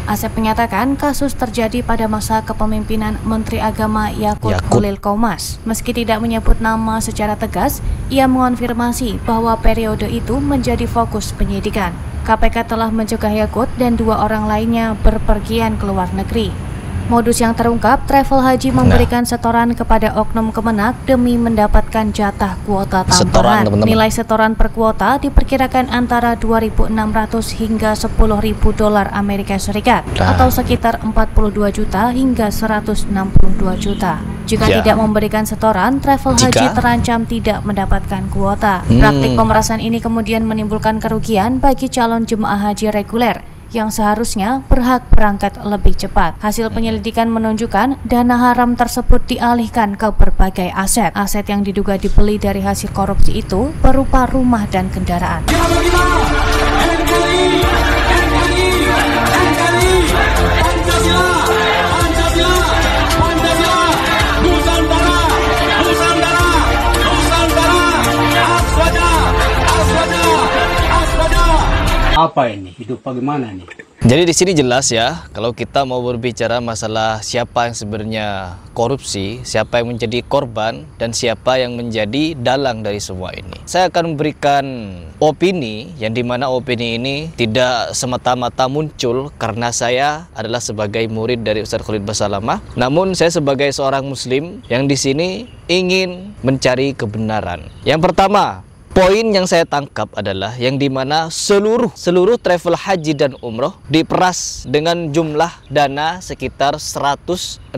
Asep menyatakan kasus terjadi pada masa kepemimpinan Menteri Agama Yakut Holil Qomas. Meski tidak menyebut nama secara tegas, ia mengonfirmasi bahwa periode itu menjadi fokus penyidikan. KPK telah mencegah Yakut dan 2 orang lainnya berpergian ke luar negeri. Modus yang terungkap, travel haji memberikan setoran kepada oknum Kemenak demi mendapatkan jatah kuota tambahan. Nilai setoran per kuota diperkirakan antara 2.600 hingga 10.000 dolar Amerika Serikat atau sekitar 42 juta hingga 162 juta. Jika tidak memberikan setoran, travel haji terancam tidak mendapatkan kuota. Praktik pemerasan ini kemudian menimbulkan kerugian bagi calon jemaah haji reguler yang seharusnya berhak berangkat lebih cepat. Hasil penyelidikan menunjukkan dana haram tersebut dialihkan ke berbagai aset. Aset yang diduga dibeli dari hasil korupsi itu berupa rumah dan kendaraan. Apa ini? Hidup bagaimana nih? Jadi di sini jelas ya, kalau kita mau berbicara masalah siapa yang sebenarnya korupsi, siapa yang menjadi korban, dan siapa yang menjadi dalang dari semua ini. Saya akan memberikan opini, yang dimana opini ini tidak semata-mata muncul karena saya adalah sebagai murid dari Ustadz Khalid Basalamah. Namun saya sebagai seorang muslim yang di sini ingin mencari kebenaran. Yang pertama, poin yang saya tangkap adalah yang dimana seluruh travel haji dan umroh diperas dengan jumlah dana sekitar 160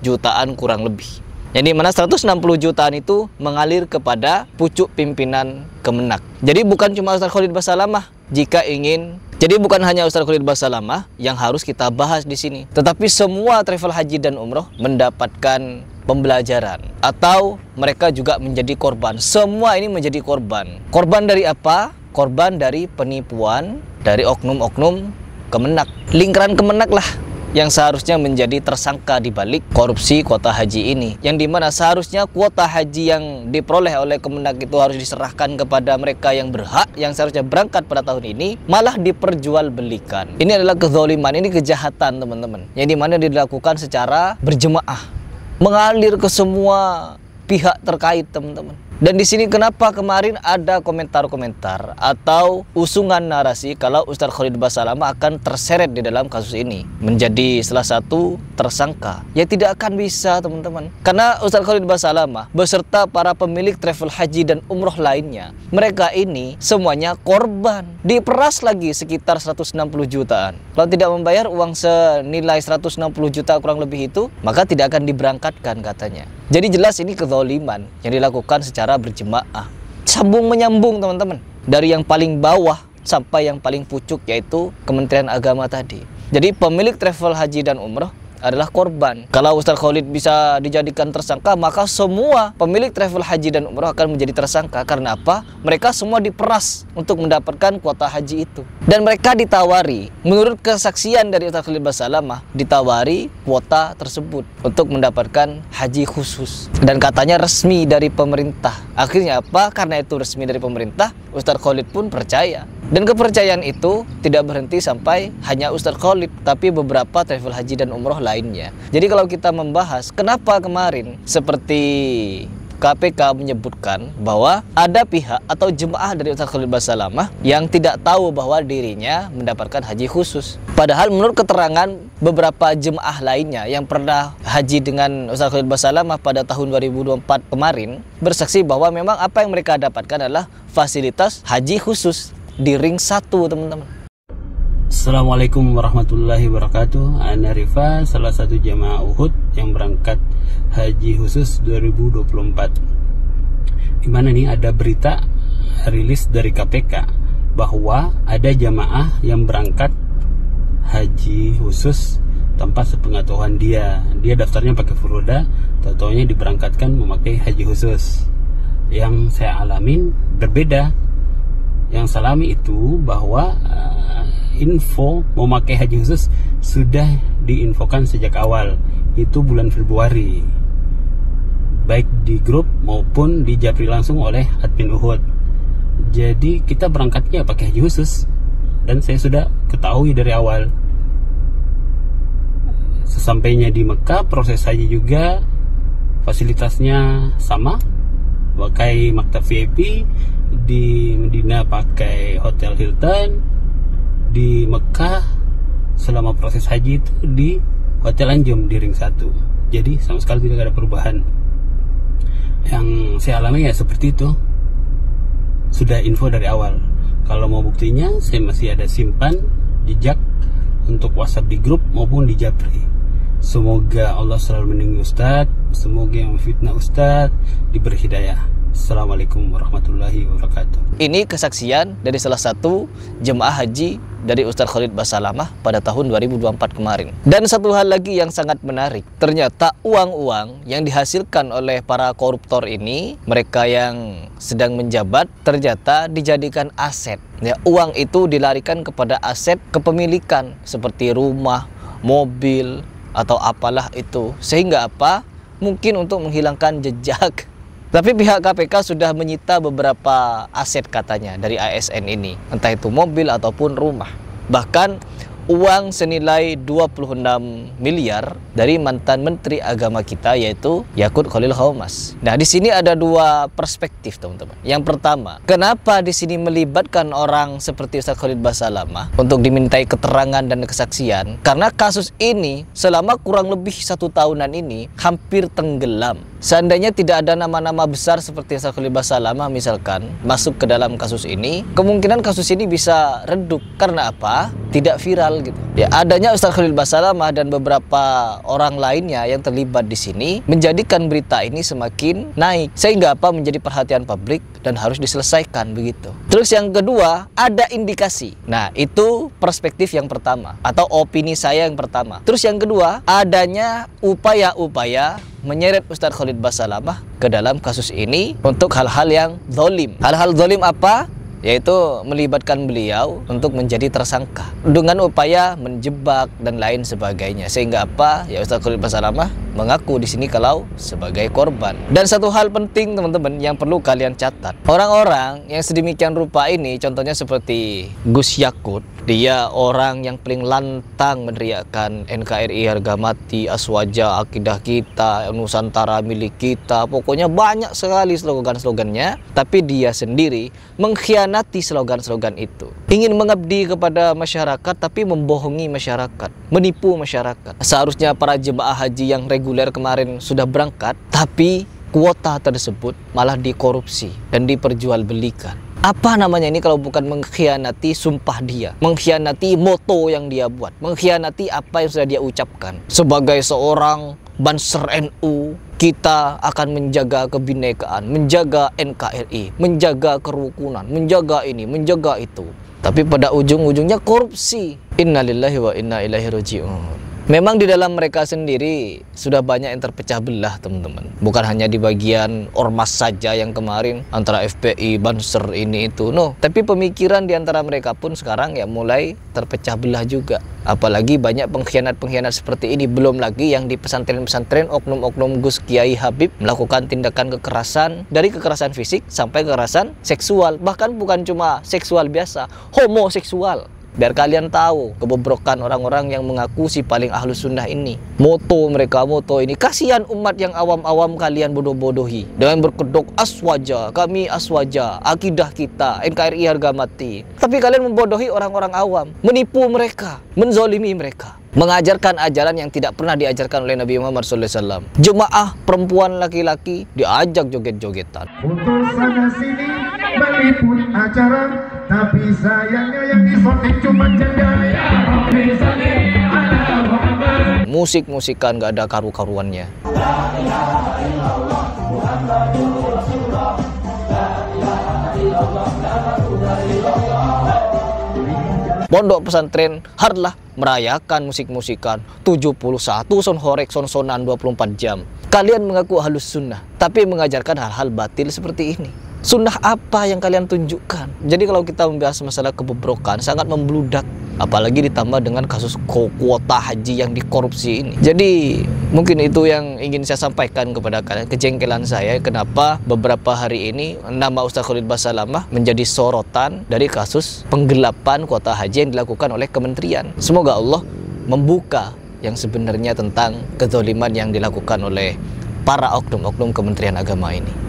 jutaan kurang lebih. Yang dimana 160 jutaan itu mengalir kepada pucuk pimpinan Kemenak. Jadi bukan cuma Ustadz Khalid Basalamah Jadi bukan hanya Ustadz Khalid Basalamah yang harus kita bahas di sini, tetapi semua travel haji dan umroh mendapatkan pembelajaran atau mereka juga menjadi korban. Semua ini menjadi korban. Korban dari apa? Korban dari penipuan dari oknum-oknum Kemenak. Lingkaran Kemenak lah yang seharusnya menjadi tersangka di balik korupsi kuota haji ini, yang dimana seharusnya kuota haji yang diperoleh oleh Kemenak itu harus diserahkan kepada mereka yang berhak, yang seharusnya berangkat pada tahun ini, malah diperjualbelikan. Ini adalah kezaliman, ini kejahatan teman-teman, yang dimana dilakukan secara berjemaah, mengalir ke semua pihak terkait teman-teman. Dan di sini kenapa kemarin ada komentar-komentar atau usungan narasi kalau Ustadz Khalid Basalamah akan terseret di dalam kasus ini menjadi salah satu tersangka. Ya tidak akan bisa teman-teman, karena Ustadz Khalid Basalamah beserta para pemilik travel haji dan umroh lainnya, mereka ini semuanya korban. Diperas lagi sekitar 160 jutaan. Kalau tidak membayar uang senilai 160 juta kurang lebih itu, maka tidak akan diberangkatkan katanya. Jadi jelas ini kezaliman yang dilakukan secara berjemaah, sambung menyambung teman-teman, dari yang paling bawah sampai yang paling pucuk, yaitu Kementerian Agama tadi. Jadi pemilik travel haji dan umroh adalah korban. Kalau Ustadz Khalid bisa dijadikan tersangka, maka semua pemilik travel haji dan umroh akan menjadi tersangka. Karena apa? Mereka semua diperas untuk mendapatkan kuota haji itu. Dan mereka ditawari, menurut kesaksian dari Ustadz Khalid Basalamah, ditawari kuota tersebut untuk mendapatkan haji khusus. Dan katanya resmi dari pemerintah. Akhirnya apa? Karena itu resmi dari pemerintah, Ustadz Khalid pun percaya. Dan kepercayaan itu tidak berhenti sampai hanya Ustadz Khalid, tapi beberapa travel haji dan umroh lainnya. Jadi kalau kita membahas kenapa kemarin seperti KPK menyebutkan bahwa ada pihak atau jemaah dari Ustadz Khalid Basalamah yang tidak tahu bahwa dirinya mendapatkan haji khusus. Padahal menurut keterangan beberapa jemaah lainnya yang pernah haji dengan Ustadz Khalid Basalamah pada tahun 2024 kemarin, bersaksi bahwa memang apa yang mereka dapatkan adalah fasilitas haji khusus di ring 1 teman-teman. Assalamualaikum warahmatullahi wabarakatuh. Ana Rifa, salah satu jamaah Uhud yang berangkat haji khusus 2024. Dimana nih ada berita rilis dari KPK bahwa ada jamaah yang berangkat haji khusus tanpa sepengetahuan dia. Dia daftarnya pakai furoda, taunya diberangkatkan memakai haji khusus. Yang saya alamin berbeda. Yang saya alami itu bahwa info memakai haji khusus sudah diinfokan sejak awal, itu bulan Februari, baik di grup maupun di japri langsung oleh admin Uhud. Jadi kita berangkatnya pakai haji khusus, dan saya sudah ketahui dari awal. Sampainya di Mekah, proses haji juga fasilitasnya sama, pakai maktab VIP. Di Medina pakai Hotel Hilton. Di Mekah selama proses haji itu di Hotel Anjum di Ring 1. Jadi sama sekali tidak ada perubahan. Yang saya alami ya seperti itu. Sudah info dari awal. Kalau mau buktinya, saya masih ada simpan jejak untuk WhatsApp di grup maupun di Japri. Semoga Allah selalu melindungi Ustadz, semoga yang memfitnah Ustadz diberi hidayah. Assalamualaikum warahmatullahi wabarakatuh. Ini kesaksian dari salah satu jemaah haji dari Ustadz Khalid Basalamah pada tahun 2024 kemarin. Dan satu hal lagi yang sangat menarik, ternyata uang-uang yang dihasilkan oleh para koruptor ini, mereka yang sedang menjabat, ternyata dijadikan aset. Ya, uang itu dilarikan kepada aset kepemilikan seperti rumah, mobil, atau apalah itu. Sehingga apa? Mungkin untuk menghilangkan jejak. Tapi pihak KPK sudah menyita beberapa aset katanya dari ASN ini, entah itu mobil ataupun rumah. Bahkan uang senilai 26 miliar dari mantan Menteri Agama kita, yaitu Yaqut Khalil Qaumas. Nah, di sini ada dua perspektif, teman-teman. Yang pertama, kenapa di sini melibatkan orang seperti Ustadz Khalid Basalamah untuk dimintai keterangan dan kesaksian? Karena kasus ini selama kurang lebih 1 tahunan ini hampir tenggelam. Seandainya tidak ada nama-nama besar seperti Ustadz Khalid Basalamah misalkan masuk ke dalam kasus ini, kemungkinan kasus ini bisa redup. Karena apa? Tidak viral gitu. Ya, adanya Ustadz Khalid Basalamah dan beberapa orang lainnya yang terlibat di sini menjadikan berita ini semakin naik, sehingga apa? Menjadi perhatian publik dan harus diselesaikan begitu. Terus yang kedua, ada indikasi. Nah, itu perspektif yang pertama atau opini saya yang pertama. Terus yang kedua, adanya upaya-upaya menyeret Ustadz Khalid Basalamah ke dalam kasus ini untuk hal-hal yang zalim. Hal-hal zalim apa? Yaitu melibatkan beliau untuk menjadi tersangka dengan upaya menjebak dan lain sebagainya. Sehingga apa? Ya, Ustadz Khalid Basalamah mengaku di sini kalau sebagai korban. Dan satu hal penting, teman-teman, yang perlu kalian catat. Orang-orang yang sedemikian rupa ini, contohnya seperti Gus Yaqut, dia orang yang paling lantang meneriakkan NKRI harga mati, Aswaja akidah kita, Nusantara milik kita. Pokoknya banyak sekali slogan-slogannya, tapi dia sendiri mengkhianati slogan-slogan itu. Ingin mengabdi kepada masyarakat tapi membohongi masyarakat, menipu masyarakat. Seharusnya para jemaah haji yang reguler kemarin sudah berangkat, tapi kuota tersebut malah dikorupsi dan diperjualbelikan. Apa namanya ini kalau bukan mengkhianati sumpah dia, mengkhianati moto yang dia buat, mengkhianati apa yang sudah dia ucapkan. Sebagai seorang Banser NU, kita akan menjaga kebinekaan, menjaga NKRI, menjaga kerukunan, menjaga ini, menjaga itu. Tapi pada ujung-ujungnya korupsi. Innalillahi wa inna ilaihi raji'un. Memang di dalam mereka sendiri sudah banyak yang terpecah belah, teman-teman. Bukan hanya di bagian ormas saja yang kemarin antara FPI, Banser ini itu, no. Tapi pemikiran di antara mereka pun sekarang ya mulai terpecah belah juga. Apalagi banyak pengkhianat-pengkhianat seperti ini. Belum lagi yang di pesantren-pesantren oknum-oknum Gus Kiai Habib melakukan tindakan kekerasan, dari kekerasan fisik sampai kekerasan seksual. Bahkan bukan cuma seksual biasa, homoseksual. Biar kalian tahu kebobrokan orang-orang yang mengaku si paling ahlus sunnah ini. Moto mereka, moto ini. Kasihan umat yang awam-awam kalian bodoh-bodohi dengan berkedok Aswaja, kami Aswaja, akidah kita, NKRI harga mati. Tapi kalian membodohi orang-orang awam, menipu mereka, menzolimi mereka, mengajarkan ajaran yang tidak pernah diajarkan oleh Nabi Muhammad SAW. Jemaah perempuan laki-laki diajak joget-jogetan. Untuk sana sini meliput acara, tapi sayangnya yang disorting cuma jendela. Musik-musikan gak ada karu-karuannya. Pondok pesantren harlah merayakan musik-musikan 71 son horek son-sonan 24 jam. Kalian mengaku halus sunnah, tapi mengajarkan hal-hal batil seperti ini. Sunnah apa yang kalian tunjukkan? Jadi kalau kita membahas masalah kebobrokan sangat membludak, apalagi ditambah dengan kasus kuota haji yang dikorupsi ini. Jadi mungkin itu yang ingin saya sampaikan kepada kalian, kejengkelan saya kenapa beberapa hari ini nama Ustadz Khalid Basalamah menjadi sorotan dari kasus penggelapan kuota haji yang dilakukan oleh kementerian. Semoga Allah membuka yang sebenarnya tentang kezaliman yang dilakukan oleh para oknum-oknum Kementerian Agama ini.